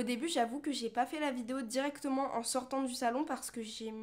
Au début j'avoue que j'ai pas fait la vidéo directement en sortant du salon parce que j'ai...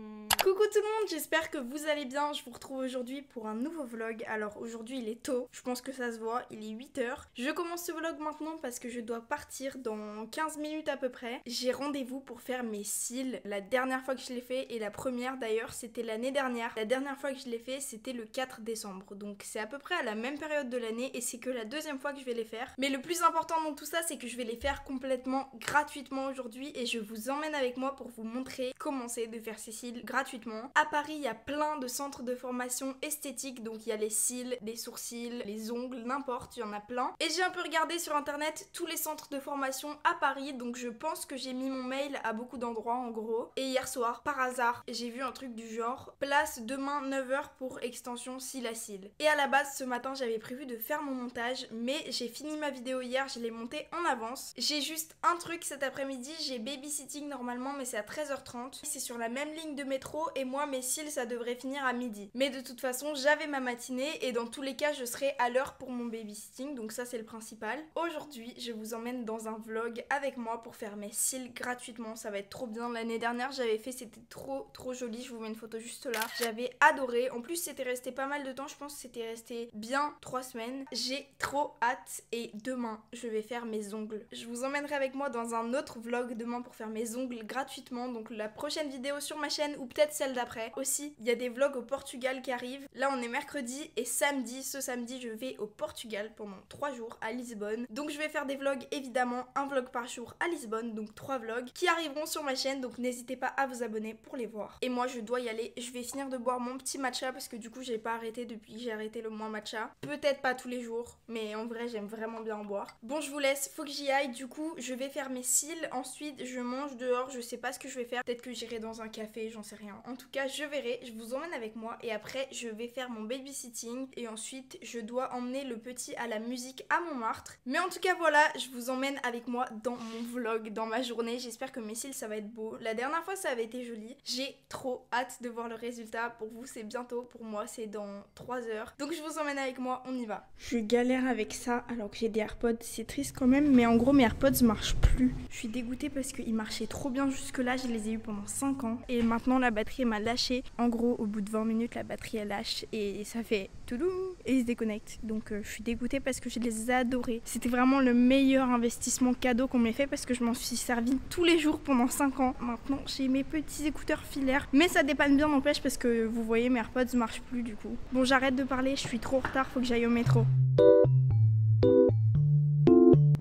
Coucou tout le monde, j'espère que vous allez bien. Je vous retrouve aujourd'hui pour un nouveau vlog. Alors aujourd'hui il est tôt, je pense que ça se voit, il est 8h. Je commence ce vlog maintenant parce que je dois partir dans 15 minutes à peu près. J'ai rendez-vous pour faire mes cils. La dernière fois que je l'ai fait, et la première d'ailleurs, c'était l'année dernière. La dernière fois que je l'ai fait, c'était le 4 décembre. Donc c'est à peu près à la même période de l'année et c'est que la deuxième fois que je vais les faire. Mais le plus important dans tout ça, c'est que je vais les faire complètement gratuitement aujourd'hui et je vous emmène avec moi pour vous montrer comment c'est de faire ces cils gratuitement. À Paris, il y a plein de centres de formation esthétique, donc il y a les cils, les sourcils, les ongles, n'importe, il y en a plein. Et j'ai un peu regardé sur internet tous les centres de formation à Paris, donc je pense que j'ai mis mon mail à beaucoup d'endroits en gros. Et hier soir, par hasard, j'ai vu un truc du genre place demain 9h pour extension cils à cils. Et à la base, ce matin, j'avais prévu de faire mon montage, mais j'ai fini ma vidéo hier, je l'ai montée en avance. J'ai juste un truc cet après-midi, j'ai babysitting normalement, mais c'est à 13h30. C'est sur la même ligne de métro et moi, mes cils, ça devrait finir à midi. Mais de toute façon, j'avais ma matinée et dans tous les cas, je serai à l'heure pour mon babysitting, donc ça c'est le principal. Aujourd'hui, je vous emmène dans un vlog avec moi pour faire mes cils gratuitement, ça va être trop bien. L'année dernière, j'avais fait, c'était trop joli, je vous mets une photo juste là. J'avais adoré, en plus c'était resté pas mal de temps, je pense que c'était resté bien 3 semaines. J'ai trop hâte et demain, je vais faire mes ongles. Je vous emmènerai avec moi dans un autre vlog demain pour faire mes ongles gratuitement, donc la prochaine vidéo sur ma chaîne ou peut-être celle d'après. Aussi, il y a des vlogs au Portugal qui arrivent. Là, on est mercredi et samedi, ce samedi, je vais au Portugal pendant 3 jours à Lisbonne. Donc je vais faire des vlogs évidemment, un vlog par jour à Lisbonne, donc 3 vlogs qui arriveront sur ma chaîne, donc n'hésitez pas à vous abonner pour les voir. Et moi, je dois y aller. Je vais finir de boire mon petit matcha parce que du coup, j'ai pas arrêté depuis que j'ai arrêté le mois matcha. Peut-être pas tous les jours, mais en vrai, j'aime vraiment bien en boire. Bon, je vous laisse, faut que j'y aille. Du coup, je vais faire mes cils. Ensuite, je mange dehors. Je sais pas ce que je vais faire. Peut-être que j'irai dans un café, j'en sais rien. En tout cas, je verrai. Je vous emmène avec moi et après, je vais faire mon babysitting. Et ensuite, je dois emmener le petit à la musique à Montmartre. Mais en tout cas, voilà, je vous emmène avec moi dans mon vlog, dans ma journée. J'espère que mes cils, ça va être beau. La dernière fois, ça avait été joli. J'ai trop hâte de voir le résultat. Pour vous, c'est bientôt. Pour moi, c'est dans 3 heures. Donc, je vous emmène avec moi. On y va. Je galère avec ça alors que j'ai des AirPods. C'est triste quand même. Mais en gros, mes AirPods marchent plus. Je suis dégoûtée parce qu'ils marchaient trop bien jusque-là. Je les ai eus pendant 5 ans. Et maintenant, la batterie m'a lâché. En gros, au bout de 20 minutes, la batterie elle lâche. Et ça fait touloum et ils se déconnectent. Donc, je suis dégoûtée parce que je les ai adorés. C'était vraiment le meilleur investissement cadeau qu'on m'ait fait parce que je m'en suis servi tous les jours pendant 5 ans. Maintenant, j'ai mes petits écouteurs filaires. Mais ça dépanne bien, n'empêche, parce que vous voyez, mes AirPods marchent plus du coup. Bon, j'arrête de parler, je suis trop en retard, faut que j'aille au métro.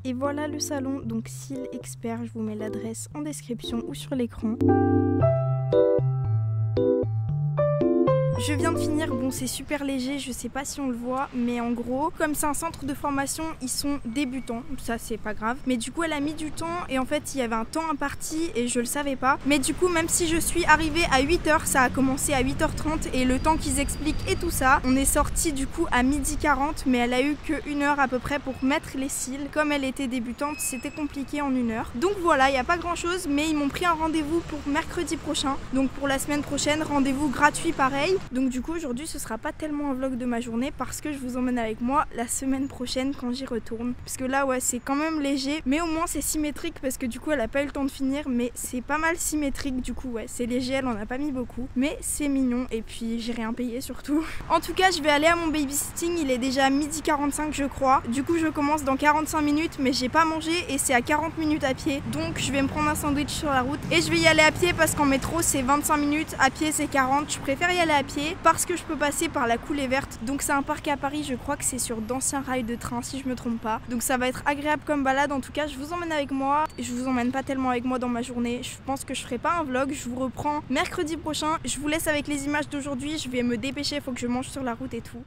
Et voilà le salon, donc Cils Expert, je vous mets l'adresse en description ou sur l'écran. Je viens de finir, bon c'est super léger, je sais pas si on le voit, mais en gros, comme c'est un centre de formation, ils sont débutants, ça c'est pas grave. Mais du coup elle a mis du temps et en fait il y avait un temps imparti et je le savais pas. Mais du coup même si je suis arrivée à 8h, ça a commencé à 8h30 et le temps qu'ils expliquent et tout ça, on est sorti du coup à 12h40 mais elle a eu que 1 heure à peu près pour mettre les cils. Comme elle était débutante, c'était compliqué en 1 heure. Donc voilà, il n'y a pas grand chose, mais ils m'ont pris un rendez-vous pour mercredi prochain. Donc pour la semaine prochaine, rendez-vous gratuit pareil. Donc du coup aujourd'hui ce sera pas tellement un vlog de ma journée parce que je vous emmène avec moi la semaine prochaine quand j'y retourne. Parce que là ouais c'est quand même léger mais au moins c'est symétrique parce que du coup elle a pas eu le temps de finir mais c'est pas mal symétrique du coup ouais c'est léger, elle en a pas mis beaucoup mais c'est mignon et puis j'ai rien payé surtout. En tout cas je vais aller à mon babysitting, il est déjà 12h45 je crois. Du coup je commence dans 45 minutes mais j'ai pas mangé et c'est à 40 minutes à pied donc je vais me prendre un sandwich sur la route et je vais y aller à pied parce qu'en métro c'est 25 minutes, à pied c'est 40, je préfère y aller à pied parce que je peux passer par la coulée verte. Donc c'est un parc à Paris, je crois que c'est sur d'anciens rails de train si je me trompe pas. Donc ça va être agréable comme balade. En tout cas je vous emmène avec moi. Je vous emmène pas tellement avec moi dans ma journée. Je pense que je ferai pas un vlog. Je vous reprends mercredi prochain. Je vous laisse avec les images d'aujourd'hui. Je vais me dépêcher, il faut que je mange sur la route et tout.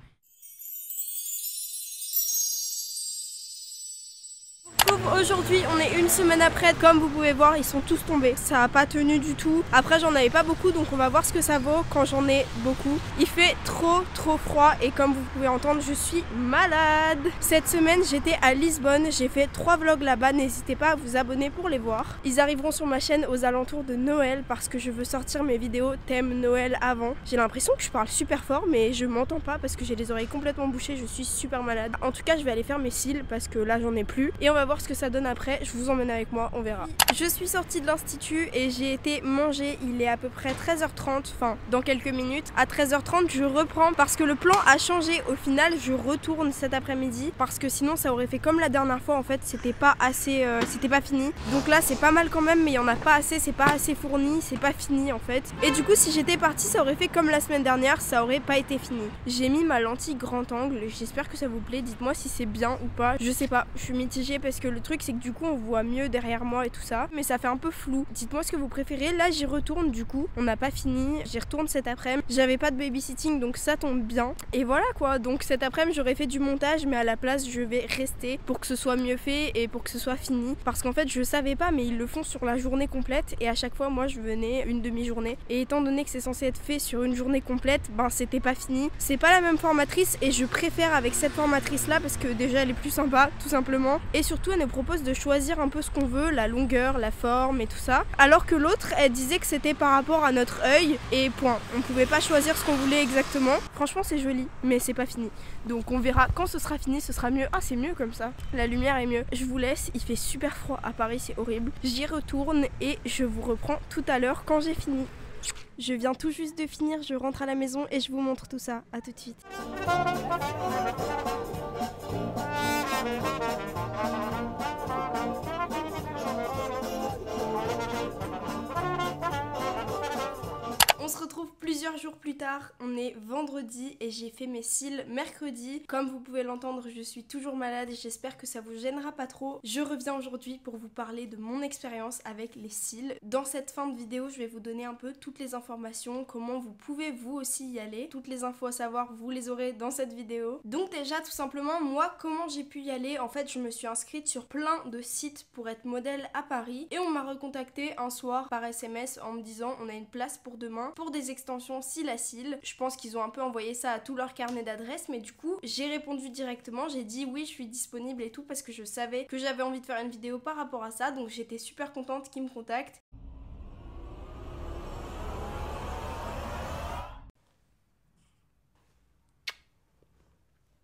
Aujourd'hui on est une semaine après, comme vous pouvez voir ils sont tous tombés, ça a pas tenu du tout. Après j'en avais pas beaucoup donc on va voir ce que ça vaut quand j'en ai beaucoup. Il fait trop froid et comme vous pouvez entendre je suis malade. Cette semaine j'étais à Lisbonne, j'ai fait 3 vlogs là-bas, n'hésitez pas à vous abonner pour les voir. Ils arriveront sur ma chaîne aux alentours de Noël parce que je veux sortir mes vidéos thème Noël avant. J'ai l'impression que je parle super fort mais je m'entends pas parce que j'ai les oreilles complètement bouchées, je suis super malade. En tout cas je vais aller faire mes cils parce que là j'en ai plus et on va voir ce que ça donne après, je vous emmène avec moi, on verra. Je suis sortie de l'institut et j'ai été manger, il est à peu près 13h30, enfin dans quelques minutes. À 13h30 je reprends parce que le plan a changé, au final je retourne cet après-midi parce que sinon ça aurait fait comme la dernière fois en fait, c'était pas assez, c'était pas fini. Donc là c'est pas mal quand même mais il y en a pas assez, c'est pas assez fourni, c'est pas fini en fait. Et du coup si j'étais partie ça aurait fait comme la semaine dernière, ça aurait pas été fini. J'ai mis ma lentille grand angle, j'espère que ça vous plaît, dites-moi si c'est bien ou pas, je sais pas, je suis mitigée parce que le truc c'est que du coup on voit mieux derrière moi et tout ça, mais ça fait un peu flou. Dites-moi ce que vous préférez, là j'y retourne du coup, on n'a pas fini, j'y retourne cet après-midi, j'avais pas de babysitting donc ça tombe bien. Et voilà quoi, donc cet après-midi j'aurais fait du montage mais à la place je vais rester pour que ce soit mieux fait et pour que ce soit fini. Parce qu'en fait je savais pas mais ils le font sur la journée complète et à chaque fois moi je venais une demi-journée. Et étant donné que c'est censé être fait sur une journée complète, ben c'était pas fini. C'est pas la même formatrice et je préfère avec cette formatrice là parce que déjà elle est plus sympa tout simplement. Et surtout elle nous propose de choisir un peu ce qu'on veut, la longueur, la forme et tout ça. Alors que l'autre elle disait que c'était par rapport à notre œil et point. On pouvait pas choisir ce qu'on voulait exactement. Franchement c'est joli mais c'est pas fini. Donc on verra quand ce sera fini, ce sera mieux. Ah c'est mieux comme ça, la lumière est mieux. Je vous laisse, il fait super froid à Paris, c'est horrible. J'y retourne et je vous reprends tout à l'heure quand j'ai fini. Je viens tout juste de finir, je rentre à la maison et je vous montre tout ça. À tout de suite. On se retrouve plusieurs jours plus tard, on est vendredi et j'ai fait mes cils mercredi. Comme vous pouvez l'entendre, je suis toujours malade et j'espère que ça vous gênera pas trop. Je reviens aujourd'hui pour vous parler de mon expérience avec les cils. Dans cette fin de vidéo, je vais vous donner un peu toutes les informations, comment vous pouvez vous aussi y aller. Toutes les infos à savoir, vous les aurez dans cette vidéo. Donc déjà, tout simplement, moi, comment j'ai pu y aller? En fait, je me suis inscrite sur plein de sites pour être modèle à Paris et on m'a recontacté un soir par SMS en me disant on a une place pour demain pour des extensions cils à cils. Je pense qu'ils ont un peu envoyé ça à tout leur carnet d'adresses, mais du coup j'ai répondu directement, j'ai dit oui je suis disponible et tout parce que je savais que j'avais envie de faire une vidéo par rapport à ça, donc j'étais super contente qu'ils me contactent.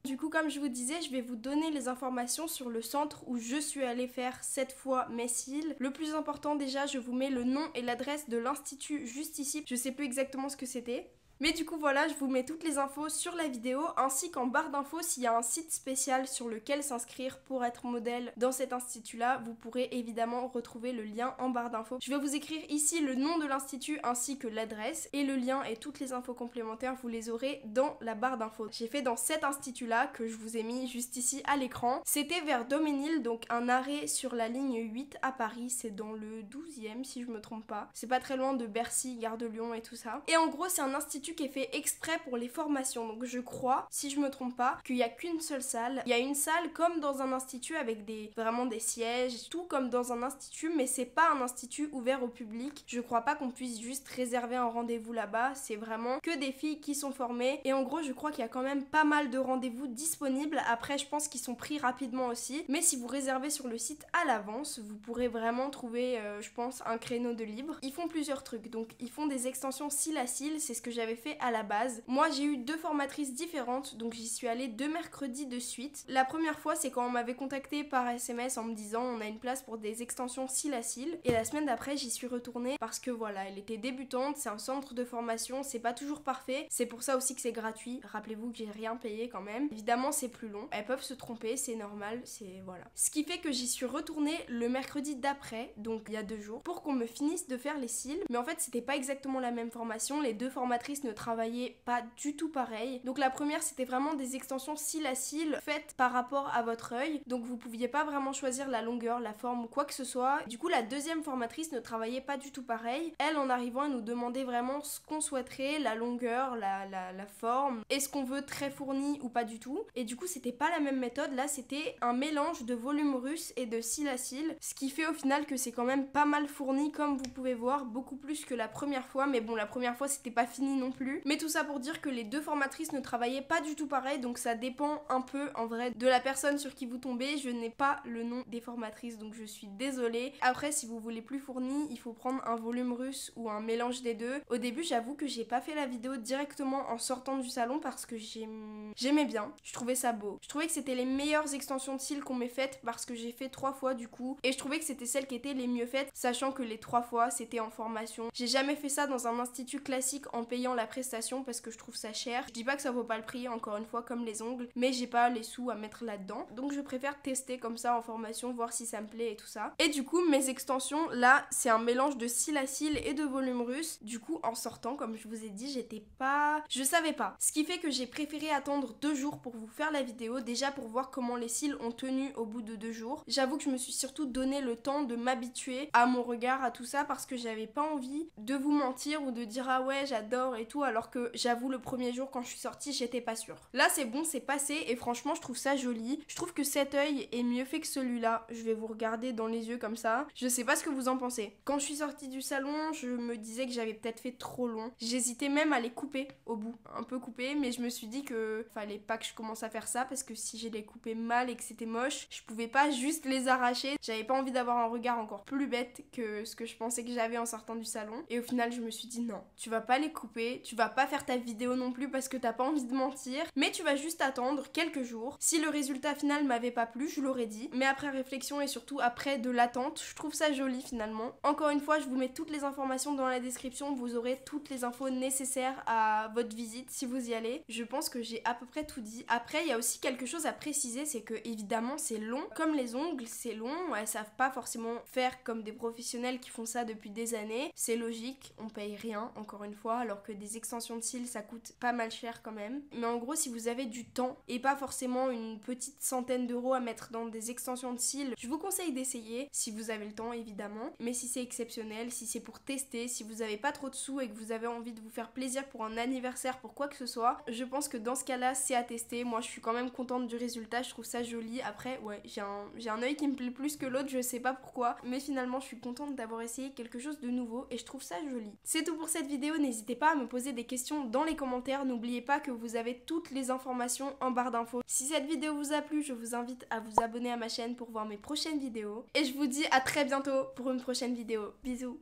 Du coup, comme je vous disais, je vais vous donner les informations sur le centre où je suis allée faire cette fois mes cils. Le plus important déjà, je vous mets le nom et l'adresse de l'institut juste ici. Je sais plus exactement ce que c'était. Mais du coup voilà, je vous mets toutes les infos sur la vidéo ainsi qu'en barre d'infos s'il y a un site spécial sur lequel s'inscrire pour être modèle dans cet institut là, vous pourrez évidemment retrouver le lien en barre d'infos. Je vais vous écrire ici le nom de l'institut ainsi que l'adresse et le lien et toutes les infos complémentaires vous les aurez dans la barre d'infos. J'ai fait dans cet institut là que je vous ai mis juste ici à l'écran. C'était vers Daumesnil, donc un arrêt sur la ligne 8 à Paris, c'est dans le 12e si je me trompe pas. C'est pas très loin de Bercy, Gare de Lyon et tout ça. Et en gros c'est un institut qui est fait exprès pour les formations, donc je crois, si je me trompe pas, qu'il y a qu'une seule salle. Il y a une salle comme dans un institut avec vraiment des sièges, tout comme dans un institut, mais c'est pas un institut ouvert au public. Je crois pas qu'on puisse juste réserver un rendez-vous là-bas, c'est vraiment que des filles qui sont formées et en gros je crois qu'il y a quand même pas mal de rendez-vous disponibles. Après je pense qu'ils sont pris rapidement aussi, mais si vous réservez sur le site à l'avance, vous pourrez vraiment trouver je pense un créneau de libre. Ils font plusieurs trucs, donc ils font des extensions cils à cils, c'est ce que j'avais fait à la base. Moi j'ai eu deux formatrices différentes, donc j'y suis allée 2 mercredis de suite. La première fois c'est quand on m'avait contacté par SMS en me disant on a une place pour des extensions cils à cils, et la semaine d'après j'y suis retournée parce que voilà, elle était débutante, c'est un centre de formation, c'est pas toujours parfait, c'est pour ça aussi que c'est gratuit. Rappelez-vous que j'ai rien payé quand même. Évidemment c'est plus long, elles peuvent se tromper, c'est normal, c'est voilà. Ce qui fait que j'y suis retournée le mercredi d'après, donc il y a 2 jours, pour qu'on me finisse de faire les cils, mais en fait c'était pas exactement la même formation, les deux formatrices ne travaillaient pas du tout pareil. Donc la première c'était vraiment des extensions cils à cils faites par rapport à votre œil, donc vous pouviez pas vraiment choisir la longueur, la forme ou quoi que ce soit. Du coup la deuxième formatrice ne travaillait pas du tout pareil. Elle en arrivant elle nous demandait vraiment ce qu'on souhaiterait, la longueur, la forme, est-ce qu'on veut très fourni ou pas du tout. Et du coup c'était pas la même méthode, là c'était un mélange de volume russe et de cils à cils, ce qui fait au final que c'est quand même pas mal fourni comme vous pouvez voir, beaucoup plus que la première fois, mais bon la première fois c'était pas fini non plus. plus. Mais tout ça pour dire que les deux formatrices ne travaillaient pas du tout pareil, donc ça dépend un peu en vrai de la personne sur qui vous tombez. Je n'ai pas le nom des formatrices, donc je suis désolée. Après, si vous voulez plus fourni, il faut prendre un volume russe ou un mélange des deux. Au début, j'avoue que j'ai pas fait la vidéo directement en sortant du salon parce que j'aimais bien, je trouvais ça beau. Je trouvais que c'était les meilleures extensions de cils qu'on m'ait faites parce que j'ai fait 3 fois du coup, et je trouvais que c'était celles qui étaient les mieux faites, sachant que les 3 fois c'était en formation. J'ai jamais fait ça dans un institut classique en payant la prestation parce que je trouve ça cher. Je dis pas que ça vaut pas le prix, encore une fois, comme les ongles, mais j'ai pas les sous à mettre là-dedans, donc je préfère tester comme ça en formation, voir si ça me plaît et tout ça. Et du coup, mes extensions là, c'est un mélange de cils à cils et de volume russe. Du coup, en sortant, comme je vous ai dit, je savais pas. Ce qui fait que j'ai préféré attendre 2 jours pour vous faire la vidéo, déjà pour voir comment les cils ont tenu au bout de 2 jours. J'avoue que je me suis surtout donné le temps de m'habituer à mon regard, à tout ça, parce que j'avais pas envie de vous mentir ou de dire ah ouais j'adore et tout, alors que j'avoue le premier jour quand je suis sortie j'étais pas sûre. Là c'est bon, c'est passé et franchement je trouve ça joli. Je trouve que cet œil est mieux fait que celui-là. Je vais vous regarder dans les yeux comme ça. Je sais pas ce que vous en pensez. Quand je suis sortie du salon, je me disais que j'avais peut-être fait trop long. J'hésitais même à les couper au bout, un peu coupé, mais je me suis dit que fallait pas que je commence à faire ça parce que si j'ai les coupé mal et que c'était moche, je pouvais pas juste les arracher. J'avais pas envie d'avoir un regard encore plus bête que ce que je pensais que j'avais en sortant du salon. Et au final, je me suis dit non, tu vas pas les couper, tu vas pas faire ta vidéo non plus parce que t'as pas envie de mentir, mais tu vas juste attendre quelques jours. Si le résultat final m'avait pas plu, je l'aurais dit, mais après réflexion et surtout après de l'attente, je trouve ça joli finalement. Encore une fois, je vous mets toutes les informations dans la description, vous aurez toutes les infos nécessaires à votre visite si vous y allez. Je pense que j'ai à peu près tout dit. Après, il y a aussi quelque chose à préciser, c'est que évidemment c'est long, comme les ongles, c'est long, elles savent pas forcément faire comme des professionnels qui font ça depuis des années. C'est logique, on paye rien, encore une fois, alors que des extensions de cils, ça coûte pas mal cher quand même. Mais en gros, si vous avez du temps et pas forcément une petite centaine d'euros à mettre dans des extensions de cils, je vous conseille d'essayer, si vous avez le temps évidemment. Mais si c'est exceptionnel, si c'est pour tester, si vous avez pas trop de sous et que vous avez envie de vous faire plaisir pour un anniversaire, pour quoi que ce soit, je pense que dans ce cas-là, c'est à tester. Moi, je suis quand même contente du résultat, je trouve ça joli. Après, ouais, j'ai un œil qui me plaît plus que l'autre, je sais pas pourquoi, mais finalement, je suis contente d'avoir essayé quelque chose de nouveau et je trouve ça joli. C'est tout pour cette vidéo, n'hésitez pas à me poser des questions dans les commentaires, n'oubliez pas que vous avez toutes les informations en barre d'infos. Si cette vidéo vous a plu, je vous invite à vous abonner à ma chaîne pour voir mes prochaines vidéos et je vous dis à très bientôt pour une prochaine vidéo. Bisous.